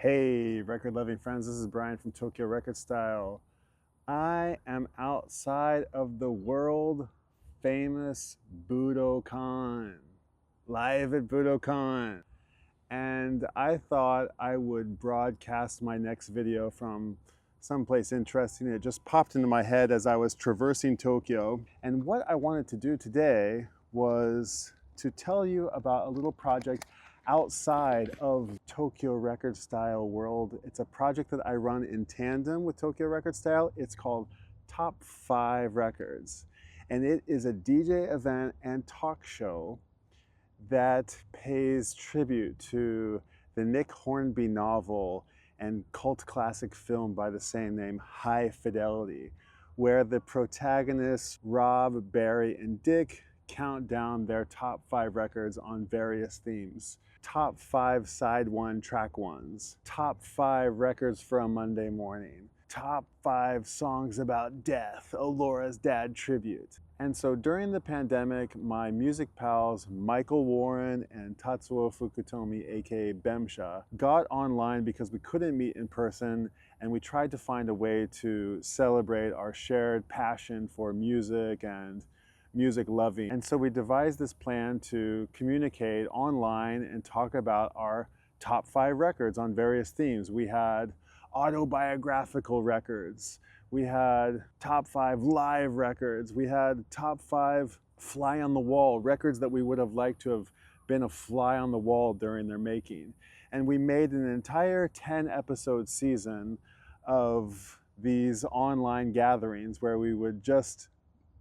Hey, record loving friends, this is Brian from Tokyorecordstyle. I am outside of the world famous Budokan, live at Budokan. And I thought I would broadcast my next video from someplace interesting. It just popped into my head as I was traversing Tokyo. And what I wanted to do today was to tell you about a little project outside of Tokyo Record Style world. It's a project that I run in tandem with Tokyo Record Style. It's called Top 5 Records. And it is a DJ event and talk show that pays tribute to the Nick Hornby novel and cult classic film by the same name, High Fidelity, where the protagonists, Rob, Barry, and Dick, count down their top 5 records on various themes. Top 5 side 1 track 1s, top 5 records for a Monday morning, top 5 songs about death, Alora's Dad tribute. And so during the pandemic, my music pals Michael Warren and Tatsuo Fukutomi, aka Bemsha, got online because we couldn't meet in person, and we tried to find a way to celebrate our shared passion for music and music loving. And so we devised this plan to communicate online and talk about our top 5 records on various themes. We had autobiographical records, we had top 5 live records, we had top 5 fly on the wall records that we would have liked to have been a fly on the wall during their making. And we made an entire 10 episode season of these online gatherings where we would just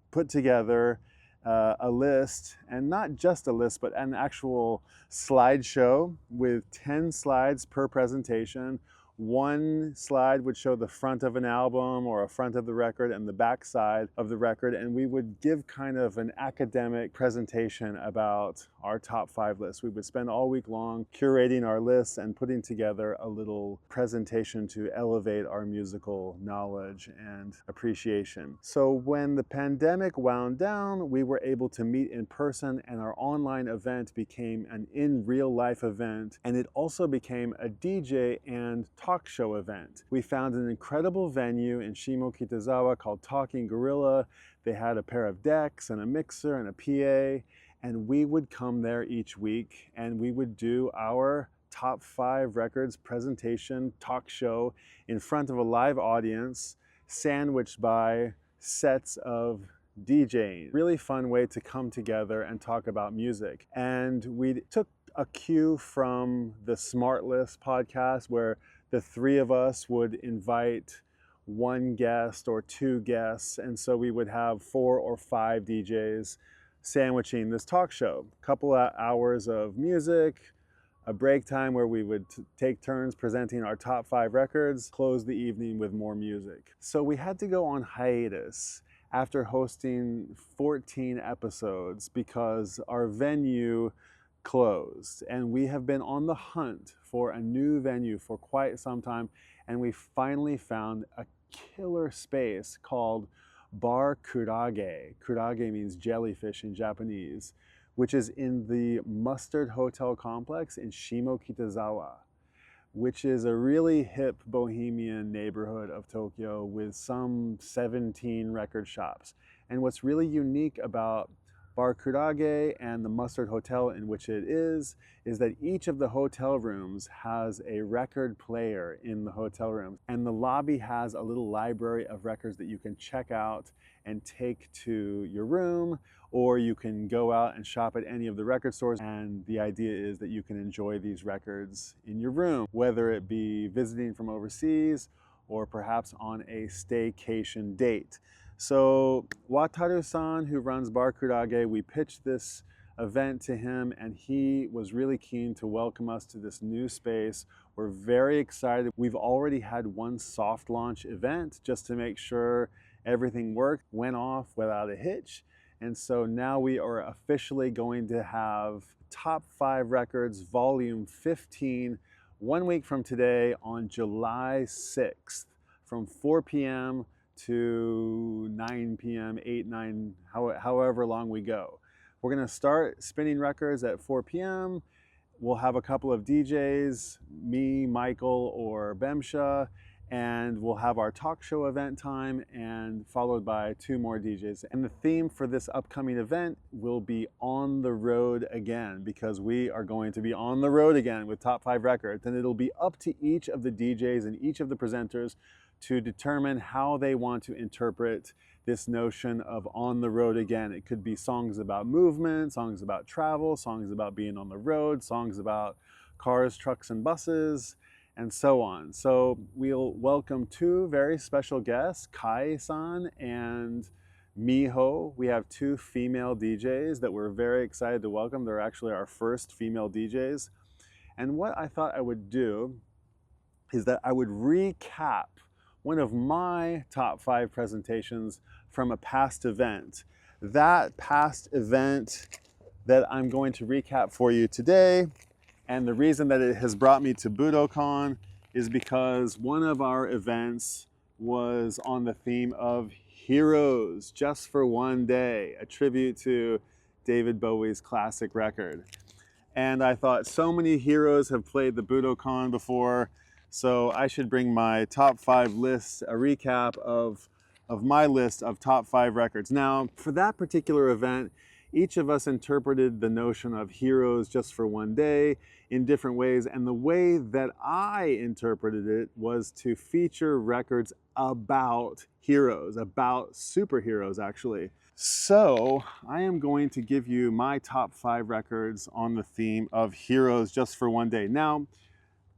put together a list, and not just a list, but an actual slideshow with 10 slides per presentation. One slide would show the front of an album or a front of the record and the back side of the record, and we would give kind of an academic presentation about our top 5 lists. We would spend all week long curating our lists and putting together a little presentation to elevate our musical knowledge and appreciation. So when the pandemic wound down, we were able to meet in person, and our online event became an in real life event, and it also became a DJ and talk show event. We found an incredible venue in Shimokitazawa called Talking Gorilla. They had a pair of decks and a mixer and a PA, and we would come there each week and we would do our top 5 records presentation talk show in front of a live audience, sandwiched by sets of DJing. Really fun way to come together and talk about music. And we took a cue from the Smart List podcast, where the 3 of us would invite 1 guest or 2 guests, and so we would have 4 or 5 DJs sandwiching this talk show. A couple of hours of music, a break time where we would take turns presenting our top 5 records, close the evening with more music. So we had to go on hiatus after hosting 14 episodes because our venue closed, and we have been on the hunt for a new venue for quite some time, and we finally found a killer space called Bar Kurage. Kurage means jellyfish in Japanese, which is in the Mustard Hotel complex in Shimokitazawa, which is a really hip bohemian neighborhood of Tokyo with some 17 record shops. And what's really unique about Bar Kurage and the Mustard Hotel in which it is that each of the hotel rooms has a record player in the hotel room. And the lobby has a little library of records that you can check out and take to your room, or you can go out and shop at any of the record stores. And the idea is that you can enjoy these records in your room, whether it be visiting from overseas or perhaps on a staycation date. So Wataru-san, who runs Bar Kurage, we pitched this event to him, and he was really keen to welcome us to this new space. We're very excited. We've already had 1 soft launch event just to make sure everything worked, went off without a hitch. And so now we are officially going to have Top 5 Records Volume 15 1 week from today on July 6th from 4 p.m. to 9 p.m., 8, 9, however long we go. We're gonna start spinning records at 4 p.m. we'll have a couple of DJs, me, Michael, or Bemsha, and we'll have our talk show event time, and followed by 2 more DJs. And the theme for this upcoming event will be on the road again, because we are going to be on the road again with Top 5 Records. And it'll be up to each of the DJs and each of the presenters to determine how they want to interpret this notion of on the road again. It could be songs about movement, songs about travel, songs about being on the road, songs about cars, trucks, and buses, and so on. So we'll welcome 2 very special guests, Kai-san and Miho. We have 2 female DJs that we're very excited to welcome. They're actually our first female DJs. And what I thought I would do is that I would recap one of my top 5 presentations from a past event. That past event that I'm going to recap for you today, and the reason that it has brought me to Budokan is because one of our events was on the theme of heroes just for one day, a tribute to David Bowie's classic record. And I thought so many heroes have played the Budokan before, so I should bring my top 5 list, a recap of my list of top 5 records. Now, for that particular event, each of us interpreted the notion of heroes just for one day in different ways, and the way that I interpreted it was to feature records about heroes, about superheroes actually. So I am going to give you my top 5 records on the theme of heroes just for one day. Now,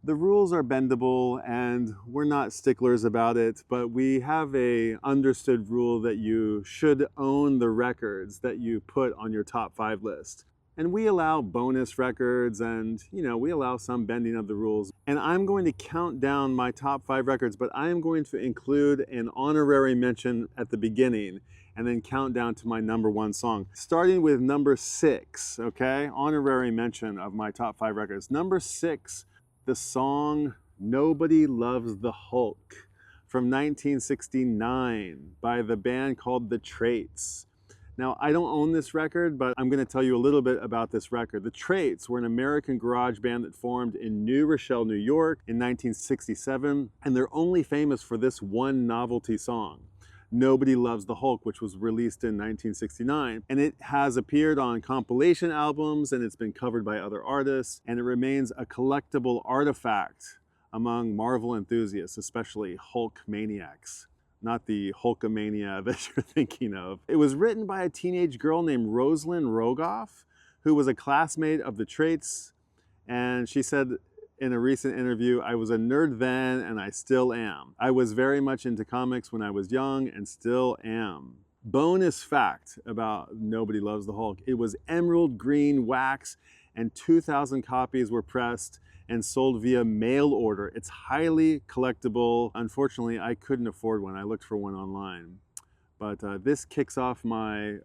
the rules are bendable and we're not sticklers about it, but we have a understood rule that you should own the records that you put on your top 5 list. And we allow bonus records and, we allow some bending of the rules. And I'm going to count down my top 5 records, but I am going to include an honorary mention at the beginning and then count down to my number 1 song. Starting with number 6, okay? Honorary mention of my top 5 records. Number 6, the song Nobody Loves the Hulk from 1969 by the band called The Traits. Now, I don't own this record, but I'm going to tell you a little bit about this record. The Traits were an American garage band that formed in New Rochelle, New York in 1967, and they're only famous for this one novelty song, Nobody Loves the Hulk, which was released in 1969. And it has appeared on compilation albums, and it's been covered by other artists, and it remains a collectible artifact among Marvel enthusiasts, especially Hulk maniacs. Not the Hulkamania that you're thinking of. It was written by a teenage girl named Rosalind Rogoff, who was a classmate of the Traits, and she said in a recent interview, "I was a nerd then and I still am. I was very much into comics when I was young and still am." Bonus fact about Nobody Loves the Hulk: it was emerald green wax and 2,000 copies were pressed and sold via mail order. It's highly collectible. Unfortunately, I couldn't afford one. I looked for one online. But this kicks off my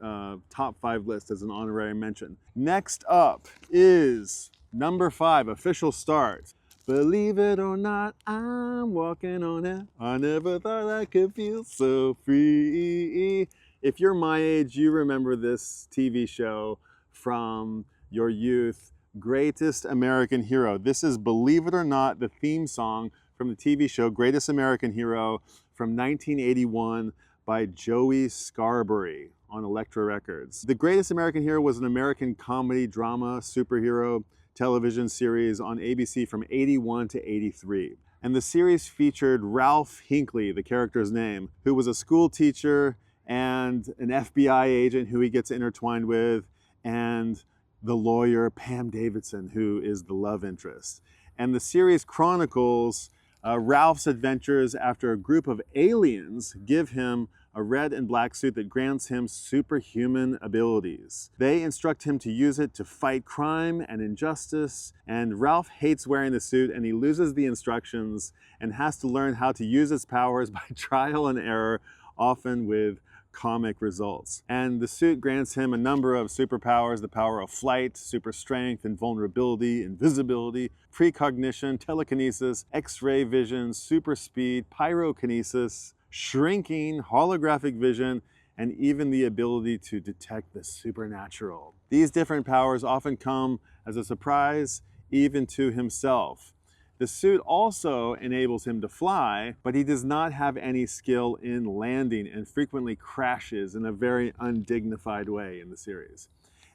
top 5 list as an honorary mention. Next up is number 5, official start. Believe it or not, I'm walking on it. I never thought I could feel so free. If you're my age, you remember this TV show from your youth, Greatest American Hero. This is, believe it or not, the theme song from the TV show Greatest American Hero from 1981 by Joey Scarberry on Elektra Records. The Greatest American Hero was an American comedy drama superhero television series on ABC from 81 to 83. And the series featured Ralph Hinckley, the character's name, who was a school teacher and an FBI agent who he gets intertwined with, and the lawyer Pam Davidson, who is the love interest. And the series chronicles Ralph's adventures after a group of aliens give him a red and black suit that grants him superhuman abilities. They instruct him to use it to fight crime and injustice, and Ralph hates wearing the suit and he loses the instructions and has to learn how to use his powers by trial and error, often with comic results. And the suit grants him a number of superpowers: the power of flight, super strength, invulnerability, invisibility, precognition, telekinesis, X-ray vision, super speed, pyrokinesis, shrinking, holographic vision, and even the ability to detect the supernatural. These different powers often come as a surprise even to himself. The suit also enables him to fly, but he does not have any skill in landing and frequently crashes in a very undignified way in the series.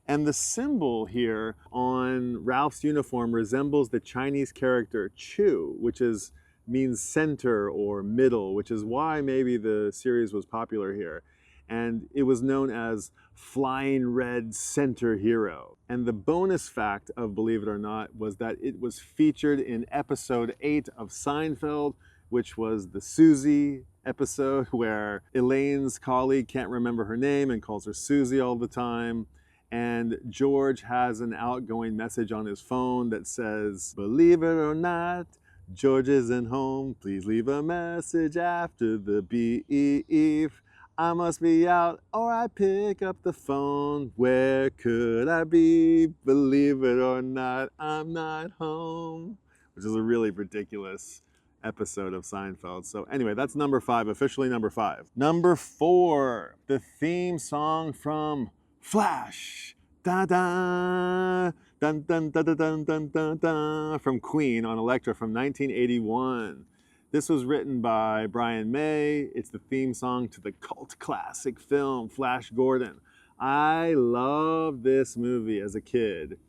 And the symbol here on Ralph's uniform resembles the Chinese character Chu, which means center or middle, which is why maybe the series was popular here. And it was known as Flying Red Center Hero. And the bonus fact of Believe It or Not was that it was featured in episode 8 of Seinfeld, which was the Susie episode where Elaine's colleague can't remember her name and calls her Susie all the time. And George has an outgoing message on his phone that says, "Believe it or not, George isn't home. Please leave a message after the beep. I must be out or I pick up the phone. Where could I be? Believe it or not, I'm not home." Which is a really ridiculous episode of Seinfeld. So anyway, that's number 5, officially number 5. Number 4, the theme song from Flash. Da da dun dun dun dun dun dun dun dun from Queen on Elektra from 1981. This was written by Brian May. It's the theme song to the cult classic film Flash Gordon. I loved this movie as a kid.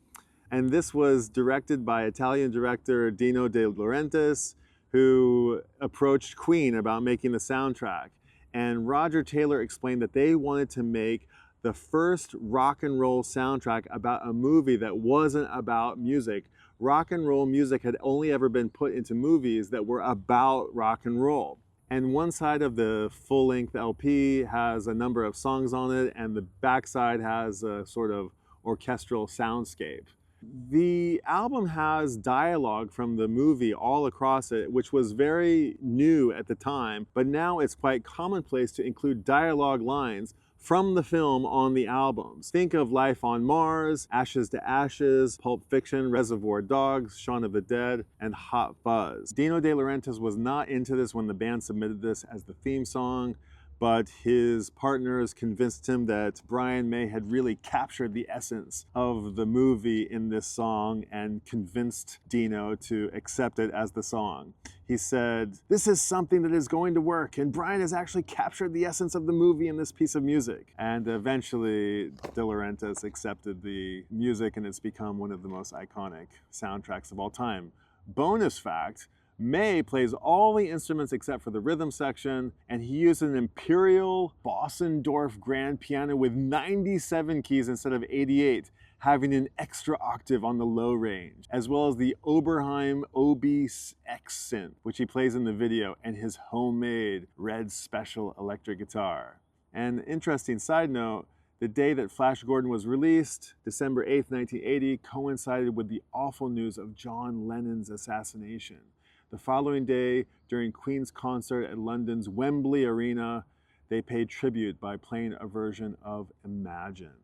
And this was directed by Italian director Dino De Laurentiis, who approached Queen about making the soundtrack. And Roger Taylor explained that they wanted to make the first rock and roll soundtrack about a movie that wasn't about music. Rock and roll music had only ever been put into movies that were about rock and roll. And one side of the full-length LP has a number of songs on it, and the backside has a sort of orchestral soundscape. The album has dialogue from the movie all across it, which was very new at the time, but now it's quite commonplace to include dialogue lines from the film on the albums. Think of Life on Mars, Ashes to Ashes, Pulp Fiction, Reservoir Dogs, Shaun of the Dead, and Hot Fuzz. Dino De Laurentiis was not into this when the band submitted this as the theme song, but his partners convinced him that Brian May had really captured the essence of the movie in this song and convinced Dino to accept it as the song. He said, "This is something that is going to work, and Brian has actually captured the essence of the movie in this piece of music." And eventually, De Laurentiis accepted the music, and it's become one of the most iconic soundtracks of all time. Bonus fact, May plays all the instruments except for the rhythm section, and he used an Imperial Bossendorf grand piano with 97 keys instead of 88, having an extra octave on the low range, as well as the Oberheim OB-X synth, which he plays in the video, and his homemade red special electric guitar. An interesting side note, the day that Flash Gordon was released, December 8th, 1980, coincided with the awful news of John Lennon's assassination. The following day, during Queen's concert at London's Wembley Arena, they paid tribute by playing a version of Imagine.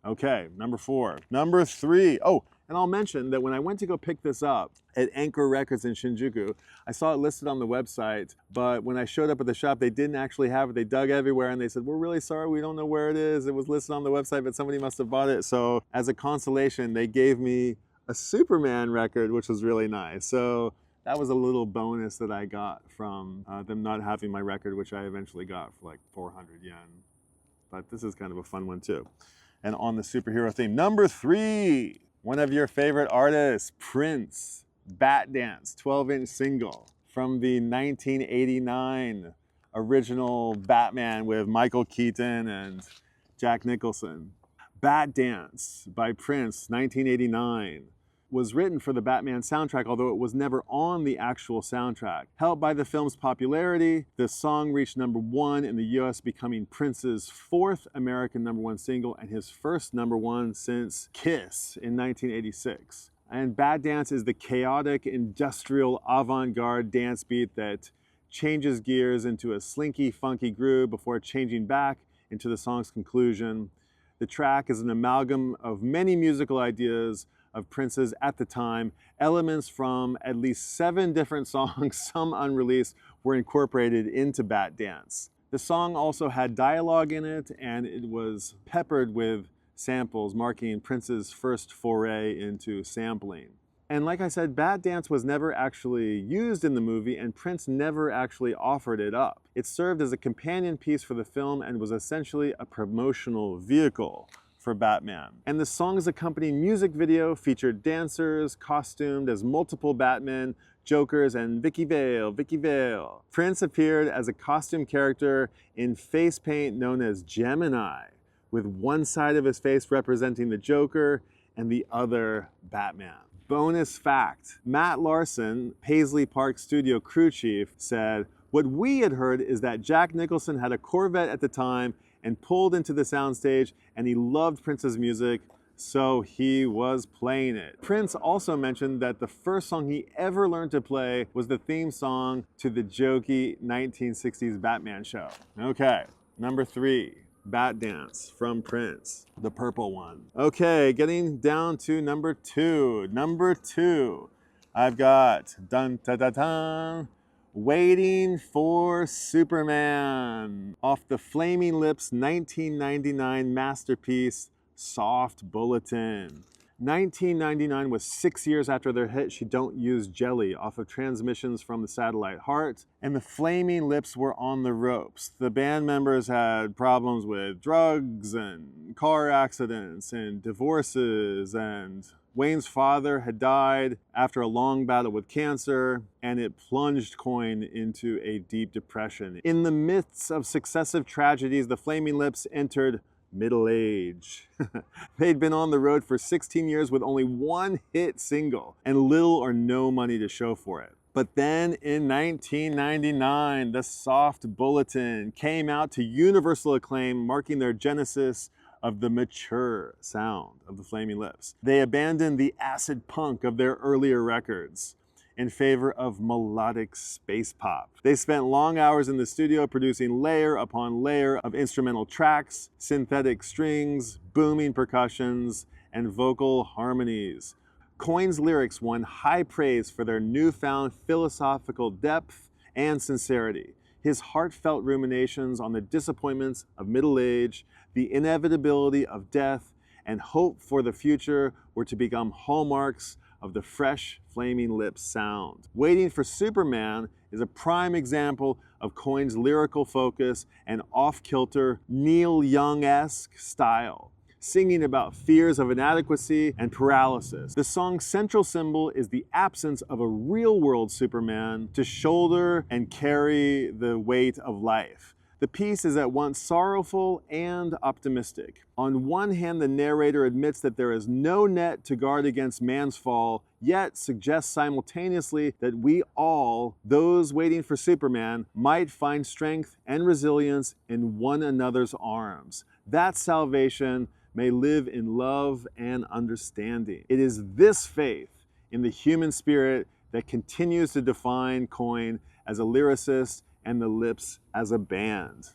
Okay, number 4. Number 3. Oh, and I'll mention that when I went to go pick this up at Anchor Records in Shinjuku, I saw it listed on the website, but when I showed up at the shop, they didn't actually have it. They dug everywhere and they said, "We're really sorry, we don't know where it is. It was listed on the website, but somebody must have bought it." So as a consolation, they gave me a Superman record, which was really nice. So that was a little bonus that I got from them not having my record, which I eventually got for like 400 yen. But this is kind of a fun one too. And on the superhero theme, number 3, one of your favorite artists, Prince, Bat Dance, 12-inch single from the 1989 original Batman with Michael Keaton and Jack Nicholson. Bat Dance by Prince, 1989. Was written for the Batman soundtrack, although it was never on the actual soundtrack. Helped by the film's popularity, the song reached number 1 in the US, becoming Prince's 4th American number 1 single and his first number 1 since Kiss in 1986. And Bat Dance is the chaotic, industrial, avant-garde dance beat that changes gears into a slinky, funky groove before changing back into the song's conclusion. The track is an amalgam of many musical ideas of Prince's at the time. Elements from at least 7 different songs, some unreleased, were incorporated into Bat Dance. The song also had dialogue in it, and it was peppered with samples, marking Prince's first foray into sampling. And like I said, Bat Dance was never actually used in the movie, and Prince never actually offered it up. It served as a companion piece for the film and was essentially a promotional vehicle for Batman. And the song's accompanying music video featured dancers costumed as multiple Batmen, Jokers, and Vicky Vale. Prince appeared as a costume character in face paint known as Gemini, with one side of his face representing the Joker and the other Batman. Bonus fact, Matt Larson, Paisley Park studio crew chief, said, "What we had heard is that Jack Nicholson had a Corvette at the time and pulled into the soundstage, and he loved Prince's music, so he was playing it." Prince also mentioned that the first song he ever learned to play was the theme song to the jokey 1960s Batman show. Okay, number 3. Bat Dance from Prince, the purple one. Okay, getting down to number 2. Number 2, I've got dun da da dun, Waiting for Superman, off the Flaming Lips 1999 masterpiece, Soft Bulletin. 1999 was 6 years after their hit She Don't Use Jelly, off of transmissions from the satellite Heart, and the Flaming Lips were on the ropes. The band members had problems with drugs and car accidents and divorces, and Wayne's father had died after a long battle with cancer, and it plunged Coin into a deep depression. In the midst of successive tragedies, the Flaming Lips entered middle age. They'd been on the road for 16 years with only one hit single and little or no money to show for it. But then in 1999, the Soft Bulletin came out to universal acclaim, marking their genesis of the mature sound of the Flaming Lips. They abandoned the acid punk of their earlier records in favor of melodic space pop. They spent long hours in the studio producing layer upon layer of instrumental tracks, synthetic strings, booming percussions, and vocal harmonies. Coin's lyrics won high praise for their newfound philosophical depth and sincerity. His heartfelt ruminations on the disappointments of middle age, the inevitability of death, and hope for the future were to become hallmarks of the fresh Flaming Lips sound. Waiting for Superman is a prime example of Coin's lyrical focus and off-kilter Neil Young-esque style, singing about fears of inadequacy and paralysis. The song's central symbol is the absence of a real-world Superman to shoulder and carry the weight of life. The piece is at once sorrowful and optimistic. On one hand, the narrator admits that there is no net to guard against man's fall, yet suggests simultaneously that we all, those waiting for Superman, might find strength and resilience in one another's arms. That salvation may live in love and understanding. It is this faith in the human spirit that continues to define Coin as a lyricist and the Lips as a band.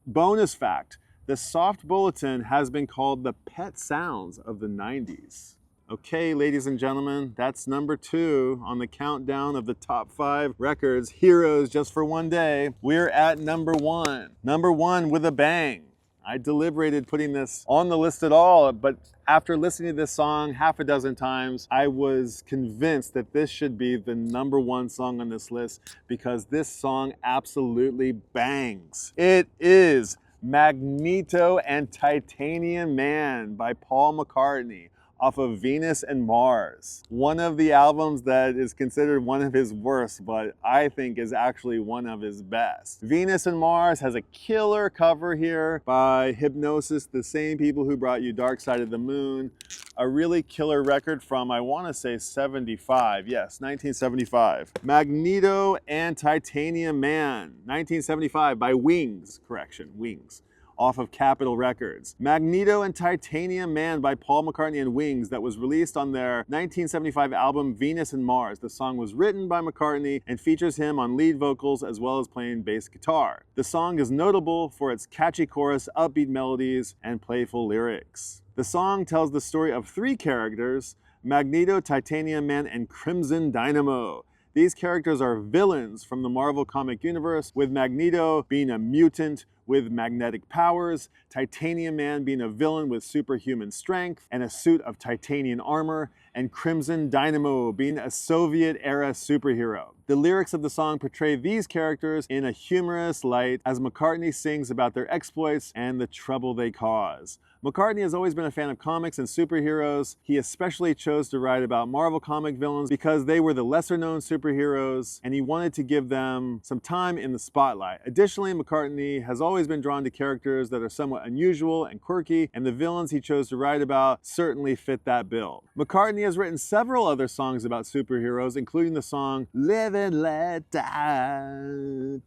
Bonus fact, the Soft Bulletin has been called the pet sounds of the 90s. Okay, ladies and gentlemen, that's number 2 on the countdown of the top 5 records, heroes just for one day. We're at number 1. Number 1 with a bang. I deliberated putting this on the list at all, but after listening to this song half a dozen times, I was convinced that this should be the number 1 song on this list because this song absolutely bangs. It is Magneto and Titanium Man by Paul McCartney, off of Venus and Mars. One of the albums that is considered one of his worst, but I think is actually one of his best. Venus and Mars has a killer cover here by Hypnosis, the same people who brought you Dark Side of the Moon. A really killer record from, I want to say 75, yes, 1975. Magneto and Titanium Man, 1975 by Wings, Wings, off of Capitol Records. Magneto and Titanium Man by Paul McCartney and Wings, that was released on their 1975 album Venus and Mars. The song was written by McCartney and features him on lead vocals as well as playing bass guitar. The song is notable for its catchy chorus, upbeat melodies, and playful lyrics. The song tells the story of 3 characters, Magneto, Titanium Man, and Crimson Dynamo. These characters are villains from the Marvel comic universe, with Magneto being a mutant with magnetic powers, Titanium Man being a villain with superhuman strength and a suit of titanium armor, and Crimson Dynamo being a Soviet-era superhero. The lyrics of the song portray these characters in a humorous light as McCartney sings about their exploits and the trouble they cause. McCartney has always been a fan of comics and superheroes. He especially chose to write about Marvel comic villains because they were the lesser-known superheroes, and he wanted to give them some time in the spotlight. Additionally, McCartney has always been drawn to characters that are somewhat unusual and quirky, and the villains he chose to write about certainly fit that bill. McCartney has written several other songs about superheroes, including the song Live and Let Die,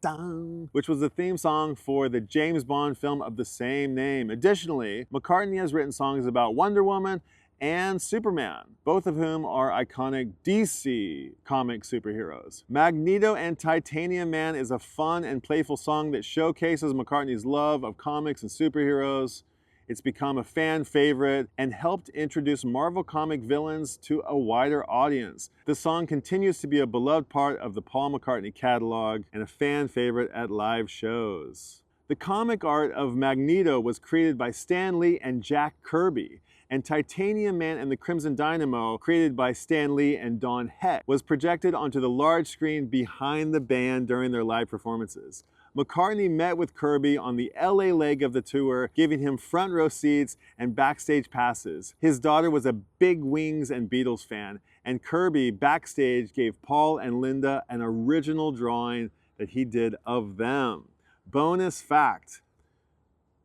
which was the theme song for the James Bond film of the same name. Additionally, McCartney has written songs about Wonder Woman and Superman, both of whom are iconic DC comic superheroes. Magneto and Titanium Man is a fun and playful song that showcases McCartney's love of comics and superheroes. It's become a fan favorite and helped introduce Marvel comic villains to a wider audience. The song continues to be a beloved part of the Paul McCartney catalog and a fan favorite at live shows. The comic art of Magneto was created by Stan Lee and Jack Kirby, and Titanium Man and the Crimson Dynamo, created by Stan Lee and Don Heck, was projected onto the large screen behind the band during their live performances. McCartney met with Kirby on the LA leg of the tour, giving him front row seats and backstage passes. His daughter was a big Wings and Beatles fan, and Kirby backstage gave Paul and Linda an original drawing that he did of them. Bonus fact,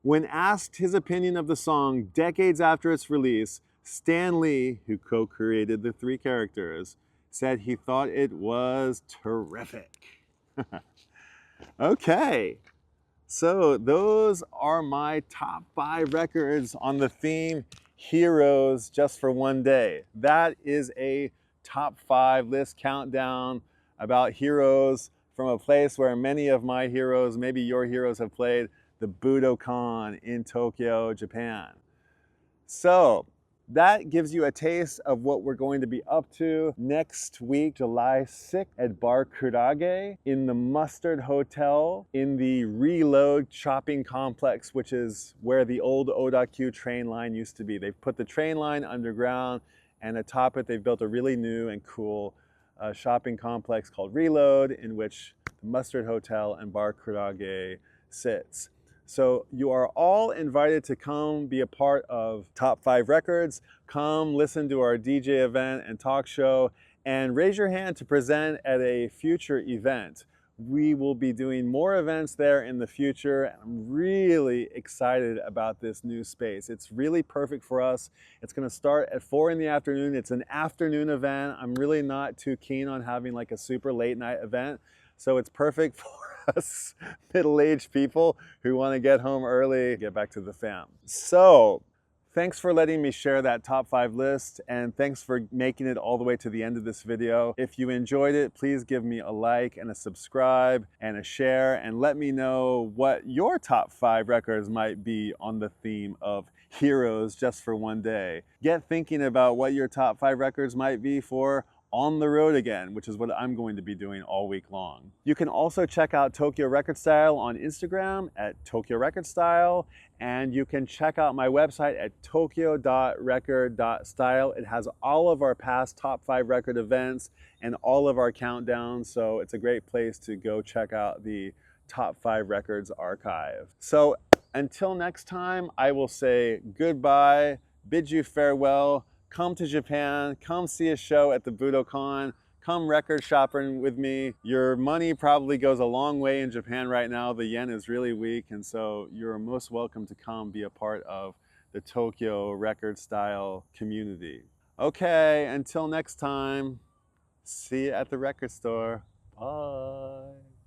when asked his opinion of the song decades after its release, Stan Lee, who co-created the three characters, said he thought it was terrific. Okay, so those are my top 5 records on the theme Heroes Just for One Day. That is a top 5 list countdown about heroes from a place where many of my heroes, maybe your heroes, have played, the Budokan in Tokyo, Japan. So that gives you a taste of what we're going to be up to next week, July 6th at Bar Kurage in the Mustard Hotel in the Reload shopping complex, which is where the old Odakyu train line used to be. They've put the train line underground, and atop it they've built a really new and cool shopping complex called Reload, in which the Mustard Hotel and Bar Kurage sits. So you are all invited to come be a part of Top 5 Records. Come listen to our DJ event and talk show, and raise your hand to present at a future event. We will be doing more events there in the future, and I'm really excited about this new space. It's really perfect for us. It's going to start at 4 in the afternoon. It's an afternoon event. I'm really not too keen on having like a super late night event, so it's perfect for us middle-aged people who want to get home early, get back to the fam. So thanks for letting me share that top 5 list, and thanks for making it all the way to the end of this video. If you enjoyed it, please give me a like and a subscribe and a share, and let me know what your top 5 records might be on the theme of Heroes Just for One Day. Get thinking about what your top 5 records might be for On the Road Again, which is what I'm going to be doing all week long. You can also check out Tokyo Record Style on Instagram at tokyorecordstyle, and you can check out my website at tokyo.record.style. It has all of our past top 5 record events and all of our countdowns, so it's a great place to go check out the top 5 records archive. So until next time, I will say goodbye, bid you farewell. Come to Japan, come see a show at the Budokan, come record shopping with me. Your money probably goes a long way in Japan right now. The yen is really weak, and so you're most welcome to come be a part of the Tokyo record style community. Okay, until next time, see you at the record store. Bye.